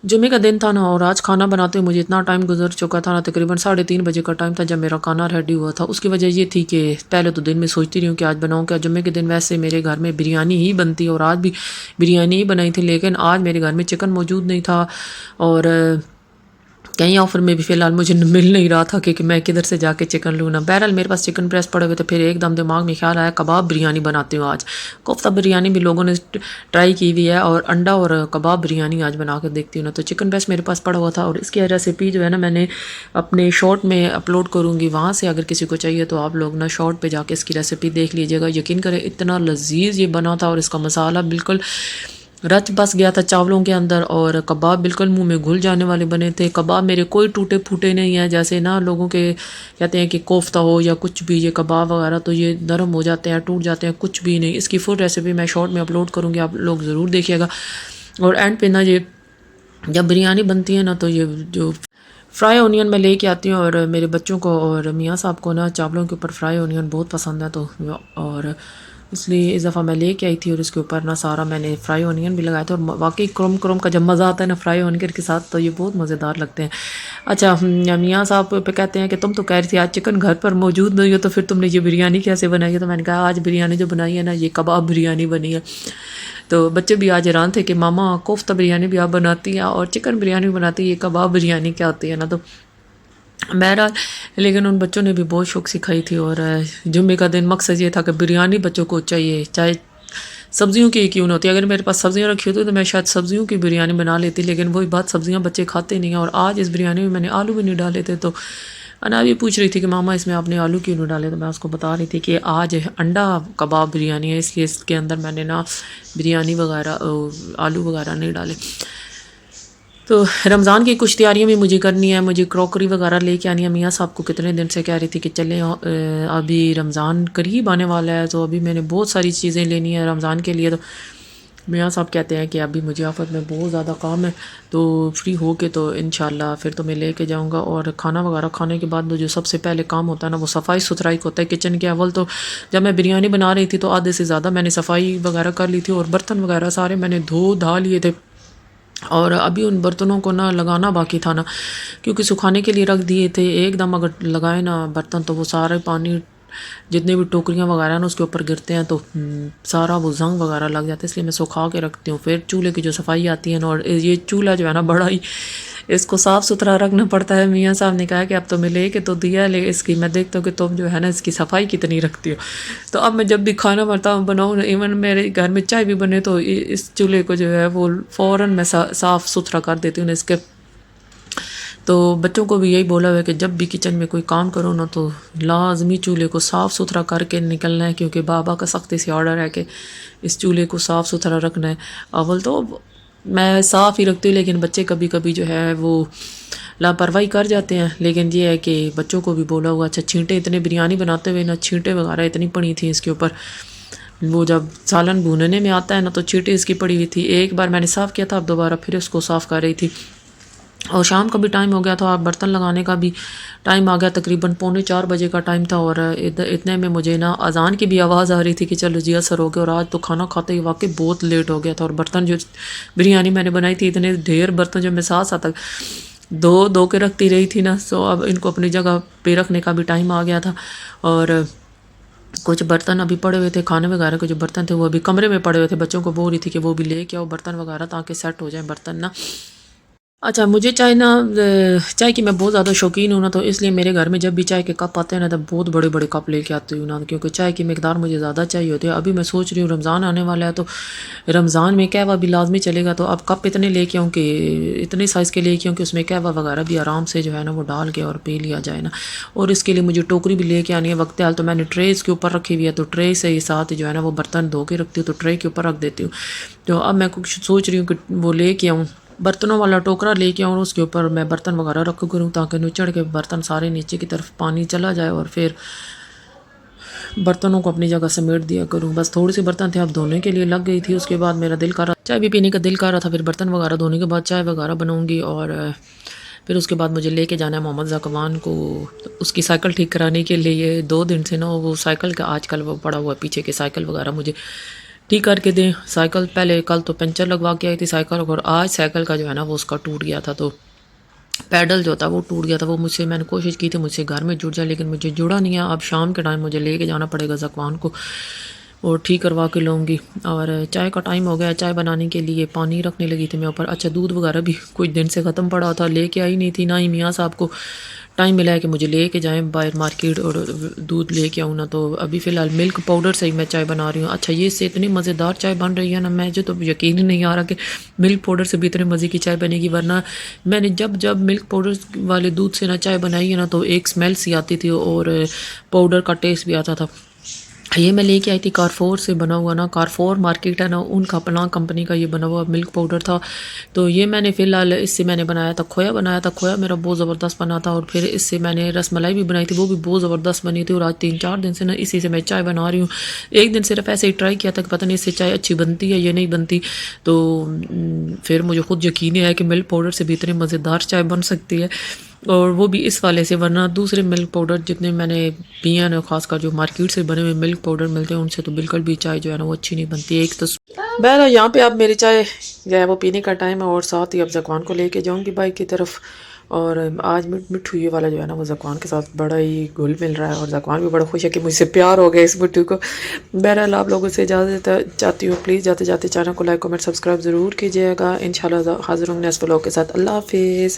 जुम्मे का दिन था ना, और आज खाना बनाते हुए मुझे इतना टाइम गुजर चुका था ना, तकरीबन 3:30 बजे का टाइम था जब मेरा खाना रेडी हुआ था। उसकी वजह ये थी कि पहले तो दिन में सोचती रही हूँ कि आज बनाऊँ क्या। जुम्मे के दिन वैसे मेरे घर में बिरयानी ही बनती है और आज भी बिरयानी ही बनाई थी, लेकिन आज मेरे घर में चिकन मौजूद नहीं था और कहीं ऑफर में भी फ़िलहाल मुझे मिल नहीं रहा था कि मैं किधर से जाके चिकन लूँ ना। बहरहाल मेरे पास चिकन ब्रेस्ट पड़े हुए थे, फिर एकदम दिमाग में ख्याल आया कबाब बिरयानी बनाती हूँ आज। कोफ्ता बिरयानी भी लोगों ने ट्राई की हुई है और अंडा और कबाब बिरयानी आज बना कर देखती हूँ ना। तो चिकन ब्रेस्ट मेरे पास पड़ा हुआ था और इसकी रेसिपी जो है ना मैंने अपने शॉर्ट में अपलोड करूँगी, वहाँ से अगर किसी को चाहिए तो आप लोग ना शॉर्ट पर जाके इसकी रेसिपी देख लीजिएगा। यकीन करें इतना लजीज ये बना था और इसका मसाला बिल्कुल रच बस गया था चावलों के अंदर और कबाब बिल्कुल मुंह में घुल जाने वाले बने थे। कबाब मेरे कोई टूटे फूटे नहीं है, जैसे ना लोगों के कहते हैं कि कोफ्ता हो या कुछ भी, ये कबाब वगैरह तो ये नरम हो जाते हैं, टूट जाते हैं, कुछ भी नहीं। इसकी फुल रेसिपी मैं शॉर्ट में अपलोड करूँगी, आप लोग ज़रूर देखिएगा। और एंड पे ना ये जब बिरयानी बनती है ना तो ये जो फ्राई ओनियन मैं लेके आती हूँ और मेरे बच्चों को और मियाँ साहब को ना चावलों के ऊपर फ्राई ओनियन बहुत पसंद है, तो और इसलिए इस दफ़ा मैं लेके आई थी और इसके ऊपर ना सारा मैंने फ्राई ओनियन भी लगाया था। और वाकई क्रोम क्रोम का जब मज़ा आता है ना फ्राई ओनियन के साथ तो ये बहुत मज़ेदार लगते हैं। अच्छा, मियाँ साहब पे कहते हैं कि तुम तो कह रही थी आज चिकन घर पर मौजूद नहीं हो, तो फिर तुमने ये बिरयानी कैसे बनाई है? तो मैंने कहा आज बिरयानी जो बनाई है ना ये कबाब बिरयानी बनी है। तो बच्चे भी आज हैरान थे कि मामा कोफ्ता बिरयानी भी आप बनाती हैं और चिकन बिरयानी भी बनाती है, ये कबाब बिरयानी क्या होती है ना। तो बहरहाल लेकिन उन बच्चों ने भी बहुत शौक सिखाई थी और जुम्मे का दिन मकसद ये था कि बिरयानी बच्चों को चाहिए, चाहे सब्जियों की क्यों ना होती। अगर मेरे पास सब्जियां रखी होती तो मैं शायद सब्जियों की बिरयानी बना लेती, लेकिन वही बात सब्जियां बच्चे खाते नहीं हैं। और आज इस बिरयानी में मैंने आलू भी नहीं डाले थे। तो अना भी पूछ रही थी कि मामा इसमें आपने आलू क्यों नहीं डाले, तो मैं उसको बता रही थी कि आज अंडा कबाब बिरयानी है, इसलिए इसके अंदर मैंने ना बिरयानी वगैरह आलू वगैरह नहीं डाले। तो रमज़ान की कुछ तैयारियां भी मुझे करनी है, मुझे क्रॉकरी वगैरह लेके आनी है। मियाँ साहब को कितने दिन से कह रही थी कि चलें, अभी रमज़ान करीब आने वाला है तो अभी मैंने बहुत सारी चीज़ें लेनी है रमज़ान के लिए। तो मियाँ साहब कहते हैं कि अभी मुझे आफत में बहुत ज़्यादा काम है, तो फ्री हो के तो इंशाल्लाह फिर तो मैं लेके जाऊँगा। और खाना वगैरह खाने के बाद जो सबसे पहले काम होता है ना वो सफाई सुथराई का होता है किचन के। अव्वल तो जब मैं बिरयानी बना रही थी तो आधे से ज़्यादा मैंने सफाई वगैरह कर ली थी और बर्तन वगैरह सारे मैंने धो धा लिए थे और अभी उन बर्तनों को ना लगाना बाकी था ना, क्योंकि सुखाने के लिए रख दिए थे। एकदम अगर लगाए ना बर्तन तो वो सारे पानी जितने भी टोकरियाँ वगैरह ना उसके ऊपर गिरते हैं तो सारा वो जंग वगैरह लग जाता है, इसलिए मैं सुखा के रखती हूँ। फिर चूल्हे की जो सफाई आती है ना, और ये चूल्हा जो है ना बड़ा ही इसको साफ़ सुथरा रखना पड़ता है। मियाँ साहब ने कहा कि अब तो मैं लेके तो दिया है, ले इसकी मैं देखता हूँ कि तुम जो है ना इसकी सफाई कितनी रखती हो। तो अब मैं जब भी खाना बनाऊँ, इवन मेरे घर में चाय भी बने तो इस चूल्हे को जो है वो फ़ौरन मैं साफ़ सुथरा कर देती हूँ इसके। तो बच्चों को भी यही बोला हुआ है कि जब भी किचन में कोई काम करो ना तो लाजमी चूल्हे को साफ़ सुथरा करके निकलना है, क्योंकि बाबा का सख्ती से ऑर्डर है कि इस चूल्हे को साफ़ सुथरा रखना है। अव्वल तो मैं साफ़ ही रखती हूँ, लेकिन बच्चे कभी कभी जो है वो लापरवाही कर जाते हैं। लेकिन ये है कि बच्चों को भी बोला हुआ। अच्छा, छींटे इतने बिरयानी बनाते हुए ना छींटे वगैरह इतनी पड़ी थी इसके ऊपर, वो जब सालन भूनने में आता है ना तो छींटे इसकी पड़ी हुई थी। एक बार मैंने साफ़ किया था, अब दोबारा फिर उसको साफ़ कर रही थी। और शाम का भी टाइम हो गया था और बर्तन लगाने का भी टाइम आ गया, तकरीबन 3:45 का टाइम था। और इतने में मुझे ना अजान की भी आवाज़ आ रही थी कि चलो जी असर हो गया। और आज तो खाना खाते ही वाकई बहुत लेट हो गया था और बर्तन जो बिरयानी मैंने बनाई थी इतने ढेर बर्तन जो मैं साथ साथ दो दो के रखती रही थी ना, सो अब इनको अपनी जगह पे रखने का भी टाइम आ गया था। और कुछ बर्तन अभी पड़े हुए थे, खाने वगैरह के जो बर्तन थे वो अभी कमरे में पड़े हुए थे। बच्चों को बोल रही थी कि वो भी ले के आओ बर्तन वगैरह ताकि सेट हो जाए बर्तन ना। अच्छा, मुझे चाय ना चाय की मैं बहुत ज़्यादा शौकीन हूँ ना, तो इसलिए मेरे घर में जब भी चाय के कप आते हैं ना तो बहुत बड़े बड़े कप लेके आती हूँ ना, क्योंकि चाय की मकदार मुझे ज़्यादा चाहिए होती है। अभी मैं सोच रही हूँ रमज़ान आने वाला है तो रमज़ान में कहवा भी लाजमी चलेगा, तो अब कप इतने लेके आऊँ कि इतने साइज़ के लेके आऊँ कि उसमें कहवा वगैरह भी आराम से जो है ना वो डाल के और पी लिया जाए ना। और इसके लिए मुझे टोकरी भी लेके आनी है वक्त हाल। तो मैंने ट्रे इसके ऊपर रखी हुई है, तो ट्रे से ही साथ जो है ना वो बर्तन धो के रखती हूँ, तो ट्रे के ऊपर रख देती हूँ। तो अब मैं कुछ सोच रही हूँ कि वो लेके आऊँ बर्तनों वाला टोकरा लेके आऊँ, उसके ऊपर मैं बर्तन वगैरह रख करूँ ताकि नुचड़ के बर्तन सारे नीचे की तरफ पानी चला जाए और फिर बर्तनों को अपनी जगह समेट दिया करूँ। बस थोड़े से बर्तन थे, अब धोने के लिए लग गई थी। उसके बाद मेरा दिल कर रहा चाय भी पीने का दिल कर रहा था, फिर बर्तन वगैरह धोने के बाद चाय वगैरह बनाऊँगी। और फिर उसके बाद मुझे लेके जाना है मोहम्मद ज़कवान को उसकी साइकिल ठीक कराने के लिए। 2 दिन से ना वो साइकिल का आजकल वो पड़ा हुआ पीछे के साइकिल वगैरह मुझे ٹھیک کر کے دیں. سائیکل پہلے کل تو پنچر لگوا کے آئی تھی سائیکل، اور آج سائیکل کا جو ہے نا وہ اس کا ٹوٹ گیا تھا، تو پیڈل جو تھا وہ ٹوٹ گیا تھا. وہ مجھ سے میں نے کوشش کی تھی مجھ سے گھر میں جڑ جائے، لیکن مجھے جڑا نہیں ہے. اب شام کے ٹائم مجھے لے کے جانا پڑے گا زکوان کو اور ٹھیک کروا کے لوں گی. اور چائے کا ٹائم ہو گیا، چائے بنانے کے لیے پانی رکھنے لگی تھی میں اوپر. اچھا دودھ وغیرہ بھی کچھ دن سے ختم پڑا تھا، لے کے آئی نہیں تھی، نہ ہی میاں صاحب کو ٹائم ملا ہے کہ مجھے لے کے جائیں باہر مارکیٹ اور دودھ لے کے آؤں نا. تو ابھی فی الحال ملک پاؤڈر سے ہی میں چائے بنا رہی ہوں. اچھا یہ سے اتنی مزیدار چائے بن رہی ہے نا، مجھے تو یقین ہی نہیں آ رہا کہ ملک پاؤڈر سے بھی اتنے مزے کی چائے بنے گی. ورنہ میں نے جب ملک پاؤڈر والے دودھ سے نا چائے بنائی ہے نا تو ایک اسمیل سی آتی تھی اور پاؤڈر کا ٹیسٹ بھی آتا تھا. یہ میں لے کے آئی تھی کارفور سے بنا ہوا نا، کارفور مارکیٹ ہے نا، ان کا اپنا کمپنی کا یہ بنا ہوا ملک پاؤڈر تھا. تو یہ میں نے فی الحال اس سے میں نے بنایا تھا کھویا، بنایا تھا کھویا میرا بہت زبردست بنا تھا. اور پھر اس سے میں نے رس ملائی بھی بنائی تھی، وہ بھی بہت زبردست بنی تھی. اور آج 3-4 دن سے نا اسی سے میں چائے بنا رہی ہوں. ایک دن صرف ایسے ہی ٹرائی کیا تھا کہ پتہ نہیں اس سے چائے اچھی بنتی ہے یا نہیں بنتی، تو پھر مجھے خود یقین ہے کہ ملک پاؤڈر سے بھی اتنی مزیدار چائے بن سکتی ہے، اور وہ بھی اس والے سے. ورنہ دوسرے ملک پاؤڈر جتنے میں نے پیے ہیں، خاص کر جو مارکیٹ سے بنے ہوئے ملک پاؤڈر ملتے ہیں، ان سے تو بالکل بھی چائے جو ہے نا وہ اچھی نہیں بنتی. ایک تو بہرحال یہاں پہ اب میری چائے جو ہے وہ پینے کا ٹائم ہے، اور ساتھ ہی اب زکوان کو لے کے جاؤں گی بائک کی طرف. اور آج مٹھو یہ والا جو ہے نا وہ زکوان کے ساتھ بڑا ہی گھل مل رہا ہے، اور زکوان بھی بڑا خوش ہے کہ مجھ سے پیار ہو گیا اس مٹھو کو. بہرحال آپ لوگوں سے اجازت چاہتی ہوں، پلیز جاتے جاتے چینل کو لائک کمنٹ سبسکرائب ضرور کیجیے گا. انشاءاللہ حاضر ہوں نیکسٹ ولاگ کے ساتھ. اللہ حافظ.